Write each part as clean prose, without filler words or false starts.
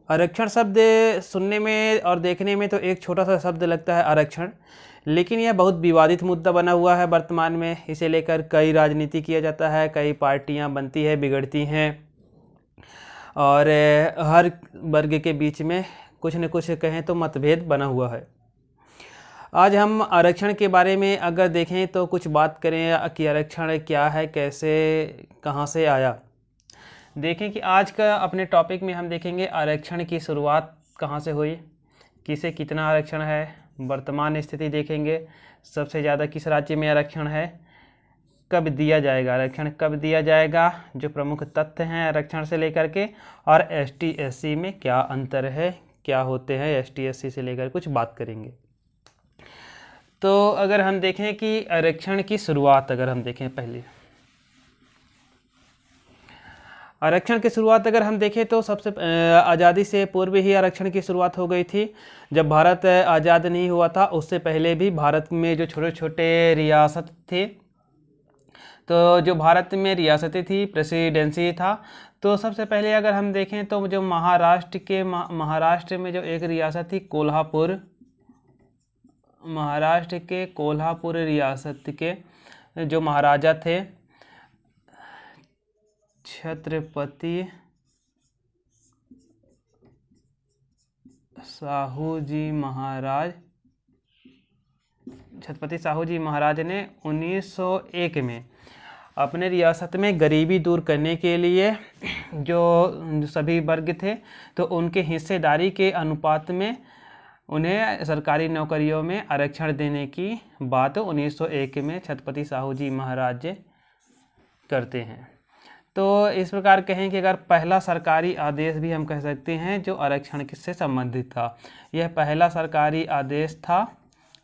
आरक्षण शब्द सुनने में और देखने में तो एक छोटा सा शब्द लगता है आरक्षण, लेकिन यह बहुत विवादित मुद्दा बना हुआ है वर्तमान में। इसे लेकर कई राजनीति किया जाता है, कई पार्टियां बनती है, बिगड़ती हैं, और हर वर्ग के बीच में कुछ न कुछ कहें तो मतभेद बना हुआ है। आज हम आरक्षण के बारे में अगर देखें तो कुछ बात करें कि आरक्षण क्या है, कैसे, कहाँ से आया। देखें कि आज का अपने टॉपिक में हम देखेंगे आरक्षण की शुरुआत कहाँ से हुई, किसे कितना आरक्षण है, वर्तमान स्थिति देखेंगे, सबसे ज़्यादा किस राज्य में आरक्षण है, कब दिया जाएगा, आरक्षण कब दिया जाएगा, जो प्रमुख तथ्य हैं आरक्षण से लेकर के, और एसटी एससी में क्या अंतर है, क्या होते हैं एसटी एससी से लेकर कुछ बात करेंगे। तो अगर हम देखें कि आरक्षण की शुरुआत अगर हम देखें, पहले आरक्षण की शुरुआत अगर हम देखें तो सबसे आज़ादी से पूर्व ही आरक्षण की शुरुआत हो गई थी। जब भारत आज़ाद नहीं हुआ था उससे पहले भी भारत में जो छोटे छोटे रियासत थे, तो जो भारत में रियासतें थी, प्रेसिडेंसी था, तो सबसे पहले अगर हम देखें तो जो महाराष्ट्र में जो एक रियासत थी कोल्हापुर, महाराष्ट्र के कोल्हापुर रियासत के जो महाराजा थे छत्रपति साहू जी महाराज ने 1901 में अपने रियासत में गरीबी दूर करने के लिए जो सभी वर्ग थे तो उनके हिस्सेदारी के अनुपात में उन्हें सरकारी नौकरियों में आरक्षण देने की बात 1901 में छत्रपति साहू जी महाराज करते हैं। तो इस प्रकार कहें कि अगर पहला सरकारी आदेश भी हम कह सकते हैं जो आरक्षण से संबंधित था, यह पहला सरकारी आदेश था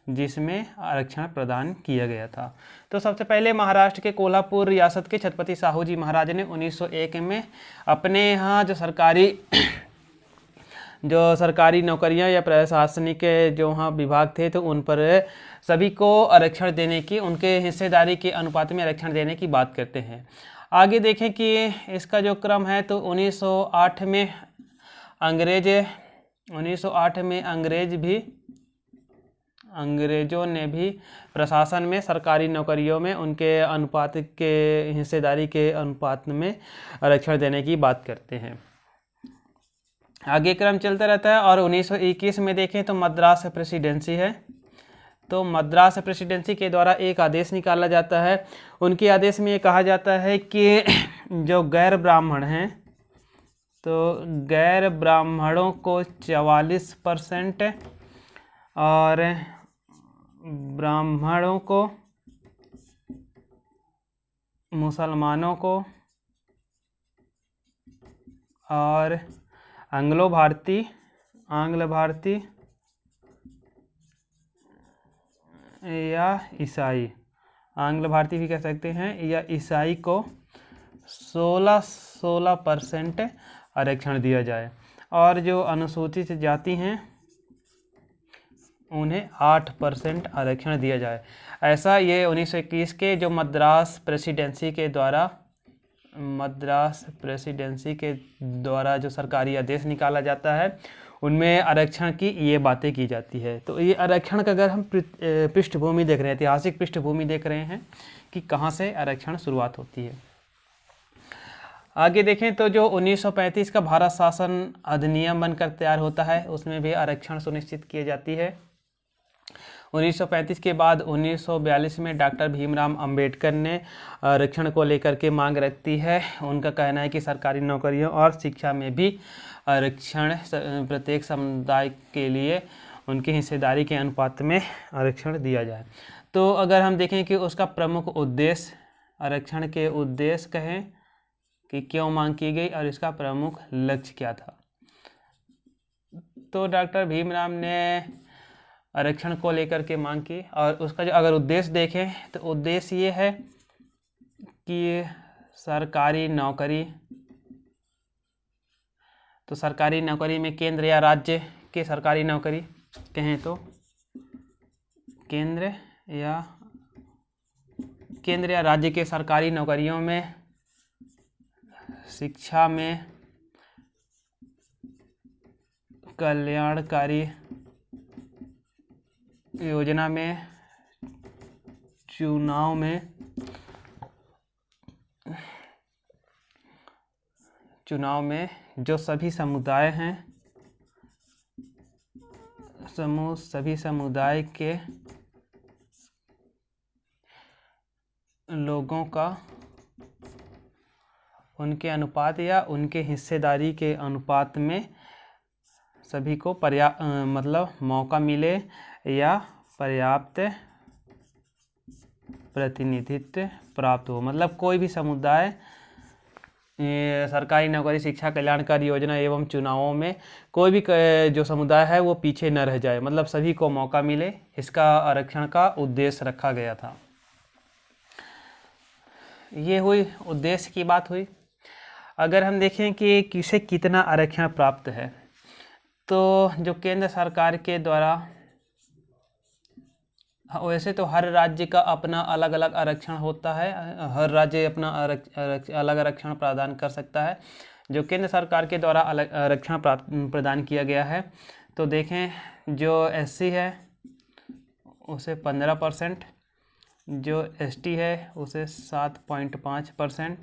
जिसमें आरक्षण प्रदान किया गया था। तो सबसे पहले महाराष्ट्र के कोल्हापुर रियासत के छत्रपति साहू जी महाराज ने 1901 में अपने यहाँ जो सरकारी नौकरियां या प्रशासनिक जो वहाँ विभाग थे तो उन पर सभी को आरक्षण देने की, उनके हिस्सेदारी के अनुपात में आरक्षण देने की बात करते हैं। आगे देखें कि इसका जो क्रम है तो 1908 में अंग्रेजों ने भी प्रशासन में सरकारी नौकरियों में उनके अनुपात के हिस्सेदारी के अनुपात में आरक्षण देने की बात करते हैं। आगे क्रम चलता रहता है और 1921 में देखें तो मद्रास प्रेसिडेंसी है। तो मद्रास प्रेसिडेंसी के द्वारा एक आदेश निकाला जाता है। उनके आदेश में ये कहा जाता है कि जो गैर ब्राह्मण हैं तो गैर ब्राह्मणों को 44% और ब्राह्मणों को, मुसलमानों को और आंग्ल भारतीय या ईसाई, आंग्ल भारतीय भी कह सकते हैं, या ईसाई को 16% आरक्षण दिया जाए, और जो अनुसूचित जाति हैं उन्हें 8% आरक्षण दिया जाए। ऐसा ये 1921 के जो मद्रास प्रेसिडेंसी के द्वारा जो सरकारी आदेश निकाला जाता है उनमें आरक्षण की ये बातें की जाती है। तो ये आरक्षण का अगर हम पृष्ठभूमि देख रहे हैं, ऐतिहासिक पृष्ठभूमि देख रहे हैं कि कहाँ से आरक्षण शुरुआत होती है। आगे देखें तो जो 1935 का भारत शासन अधिनियम बनकर तैयार होता है उसमें भी आरक्षण सुनिश्चित की जाती है। 1935 के बाद 1942 में डॉक्टर भीमराव अंबेडकर ने आरक्षण को लेकर के मांग रखती है। उनका कहना है कि सरकारी नौकरियों और शिक्षा में भी आरक्षण प्रत्येक समुदाय के लिए उनकी हिस्सेदारी के अनुपात में आरक्षण दिया जाए। तो अगर हम देखें कि उसका प्रमुख उद्देश्य, आरक्षण के उद्देश्य कहें कि क्यों मांग की गई और इसका प्रमुख लक्ष्य क्या था, तो डॉक्टर भीमराव ने आरक्षण को लेकर के मांग की और उसका जो अगर उद्देश्य देखें तो उद्देश्य ये है कि सरकारी नौकरी में केंद्र या राज्य के सरकारी नौकरी कहें तो केंद्र या राज्य के सरकारी नौकरियों में, शिक्षा में कल्याणकारी योजना में चुनाव में जो सभी समुदाय हैं, सभी समुदाय के लोगों का उनके अनुपात या उनके हिस्सेदारी के अनुपात में सभी को मतलब मौका मिले या पर्याप्त प्रतिनिधित्व प्राप्त हो। मतलब कोई भी समुदाय सरकारी नौकरी, शिक्षा, कल्याणकारी योजना एवं चुनावों में कोई भी जो समुदाय है वो पीछे न रह जाए, मतलब सभी को मौका मिले, इसका आरक्षण का उद्देश्य रखा गया था। ये हुई उद्देश्य की बात हुई। अगर हम देखें कि किसे कितना आरक्षण प्राप्त है, तो जो केंद्र सरकार के द्वारा, वैसे तो हर राज्य का अपना अलग अलग आरक्षण होता है, हर राज्य अपना अलग आरक्षण प्रदान कर सकता है। जो केंद्र सरकार के द्वारा अलग आरक्षण प्रदान किया गया है, तो देखें जो एससी है उसे 15%, जो एसटी है उसे 7.5%,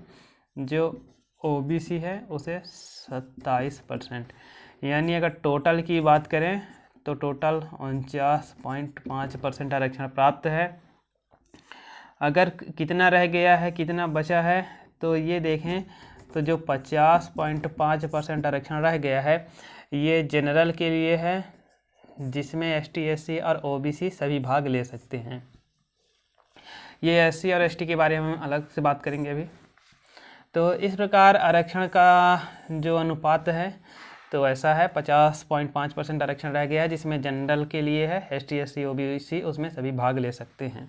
जो ओबीसी है उसे 27%। यानी अगर टोटल की बात करें तो टोटल 49.5% आरक्षण प्राप्त है। अगर कितना रह गया है, कितना बचा है, तो ये देखें तो जो 50.5% आरक्षण रह गया है ये जनरल के लिए है, जिसमें एसटी, एससी और ओबीसी सभी भाग ले सकते हैं। ये एससी और एसटी के बारे में हम अलग से बात करेंगे अभी। तो इस प्रकार आरक्षण का जो अनुपात है तो ऐसा है, 50.5% आरक्षण रह गया है, जिसमें जनरल के लिए है, एसटी, एससी, ओबीसी उसमें सभी भाग ले सकते हैं।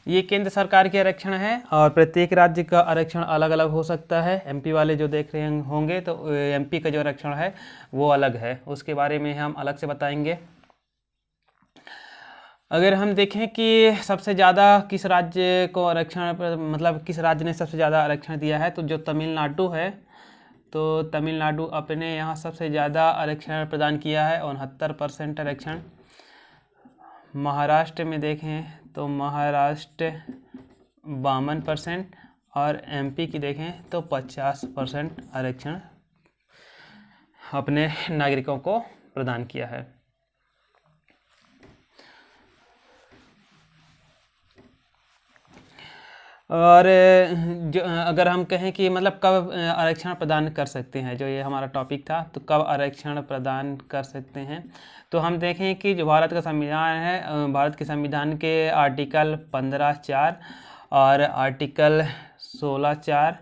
ये केंद्र सरकार के आरक्षण है और प्रत्येक राज्य का आरक्षण अलग अलग हो सकता है। एमपी वाले जो देख रहे होंगे तो एमपी का जो आरक्षण है वो अलग है, उसके बारे में हम अलग से बताएंगे। अगर हम देखें कि सबसे ज़्यादा किस राज्य को आरक्षण, मतलब किस राज्य ने सबसे ज़्यादा आरक्षण दिया है, तो जो तमिलनाडु है, तो तमिलनाडु अपने यहाँ सबसे ज़्यादा आरक्षण प्रदान किया है, 69% आरक्षण। महाराष्ट्र में देखें तो महाराष्ट्र 52% और एमपी की देखें तो 50% आरक्षण अपने नागरिकों को प्रदान किया है। और जो अगर हम कहें कि मतलब कब आरक्षण प्रदान कर सकते हैं, जो ये हमारा टॉपिक था, तो कब आरक्षण प्रदान कर सकते हैं, तो हम देखें कि जो भारत का संविधान है, भारत के संविधान के आर्टिकल 15(4) और आर्टिकल 16(4)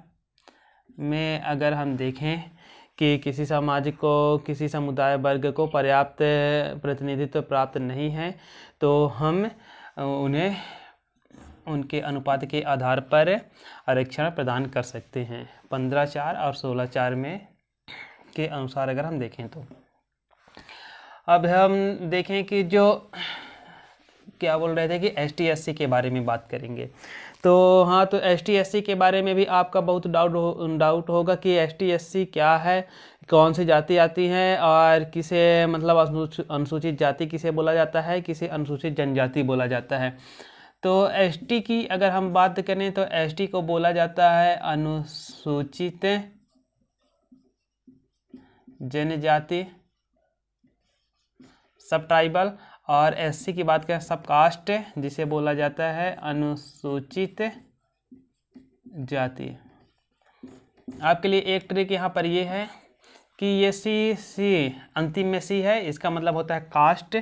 में अगर हम देखें कि किसी समाज को, किसी समुदाय वर्ग को पर्याप्त प्रतिनिधित्व प्राप्त नहीं है, तो हम उन्हें उनके अनुपात के आधार पर आरक्षण प्रदान कर सकते हैं। 15(4) और 16(4) में के अनुसार अगर हम देखें तो अब हम देखें कि जो क्या बोल रहे थे कि एसटी एससी के बारे में बात करेंगे। तो हाँ, तो एसटी एससी के बारे में भी आपका बहुत डाउट होगा कि एसटी एससी क्या है, कौन सी जाति आती हैं और किसे मतलब अनुसूचित जाति किसे बोला जाता है, किसे अनुसूचित जनजाति बोला जाता है। तो एसटी की अगर हम बात करें तो एसटी को बोला जाता है अनुसूचित जनजाति, सब ट्राइबल, और एससी की बात करें सब कास्ट, जिसे बोला जाता है अनुसूचित जाति। आपके लिए एक ट्रिक यहाँ पर ये है कि ये सी अंतिम में सी है, इसका मतलब होता है कास्ट,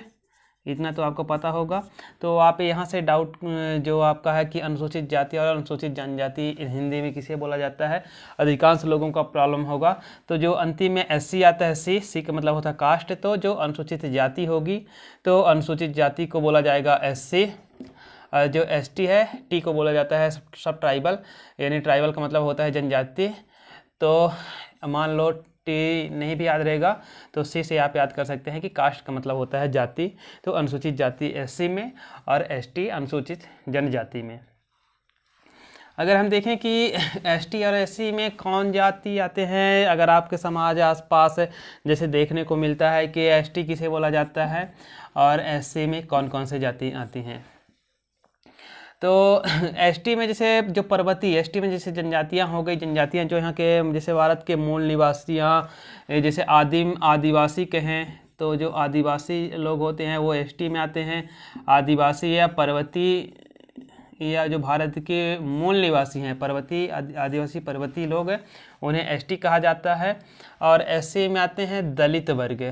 इतना तो आपको पता होगा। तो आप यहाँ से डाउट जो आपका है कि अनुसूचित जाति और अनुसूचित जनजाति हिंदी में किसे बोला जाता है, अधिकांश लोगों का प्रॉब्लम होगा। तो जो अंतिम में एससी आता है, सी का मतलब होता है कास्ट, तो जो अनुसूचित जाति होगी तो अनुसूचित जाति को बोला जाएगा एससी। जो एसटी है, टी को बोला जाता है सब ट्राइबल, यानी ट्राइबल का मतलब होता है जनजाति। तो मान लो टी नहीं भी याद रहेगा तो सी से आप याद कर सकते हैं कि कास्ट का मतलब होता है जाति। तो अनुसूचित जाति एससी में और एसटी अनुसूचित जनजाति में। अगर हम देखें कि एसटी और एससी में कौन जाति आते हैं, अगर आपके समाज आसपास जैसे देखने को मिलता है कि एसटी किसे बोला जाता है और एससी में कौन कौन से जाति आती हैं। तो एसटी में जैसे जो पर्वतीय, एसटी में जैसे जनजातियां हो गई, जनजातियां जो यहाँ के जैसे भारत के मूल निवासियां, जैसे आदिवासी कहें तो जो आदिवासी लोग होते हैं वो एसटी में आते हैं। आदिवासी या पर्वतीय या जो भारत के मूल निवासी हैं पर्वतीय आदिवासी पर्वतीय लोग, उन्हें एसटी कहा जाता है। और एससी में आते हैं दलित वर्ग,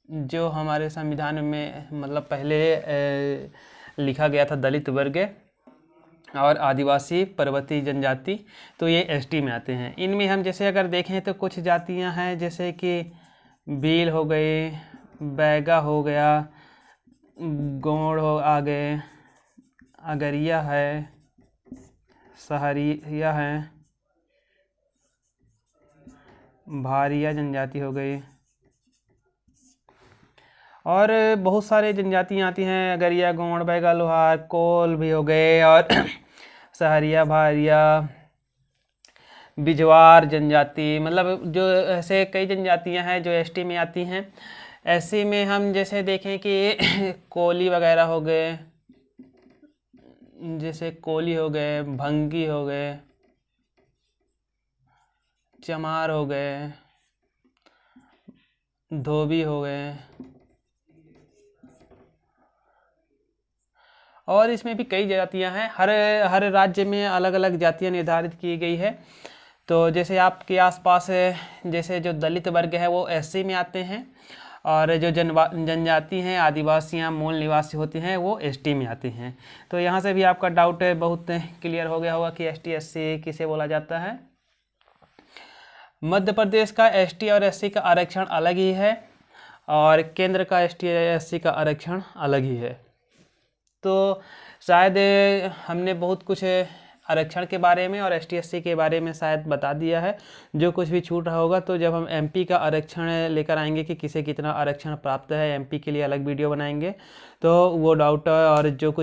जो हमारे संविधान में मतलब पहले लिखा गया था दलित वर्ग और आदिवासी पर्वतीय जनजाति, तो ये एसटी में आते हैं। इनमें हम जैसे अगर देखें तो कुछ जातियां हैं जैसे कि भील हो गई, बैगा हो गया, गोंड हो आ गए, अगरिया है, सहरिया है, भारिया जनजाति हो गई और बहुत सारे जनजातियाँ आती हैं, अगरिया, गोंड, बैगा, लोहार, कोल भी हो गए और सहरिया, भारिया, बिजवार जनजाति, मतलब जो ऐसे कई जनजातियां हैं जो एसटी में आती हैं। एससी में हम जैसे देखें कि कोली वगैरह हो गए, जैसे कोली हो गए, भंगी हो गए, चमार हो गए, धोबी हो गए, और इसमें भी कई जातियां हैं। हर राज्य में अलग अलग जातियां निर्धारित की गई है। तो जैसे आपके आसपास जैसे जो दलित वर्ग है वो एससी में आते हैं और जो जनजाति हैं आदिवासियां मूल निवासी होती हैं वो एसटी में आती हैं। तो यहाँ से भी आपका डाउट बहुत क्लियर हो गया होगा कि एसटी एससी किसे बोला जाता है। मध्य प्रदेश का एसटी और एससी का आरक्षण अलग ही है और केंद्र का एसटी और एससी का आरक्षण अलग ही है। तो शायद हमने बहुत कुछ आरक्षण के बारे में और एसटी एससी के बारे में शायद बता दिया है। जो कुछ भी छूट रहा होगा तो जब हम एमपी का आरक्षण लेकर आएंगे कि किसे कितना आरक्षण प्राप्त है, एमपी के लिए अलग वीडियो बनाएंगे, तो वो डाउट और जो कुछ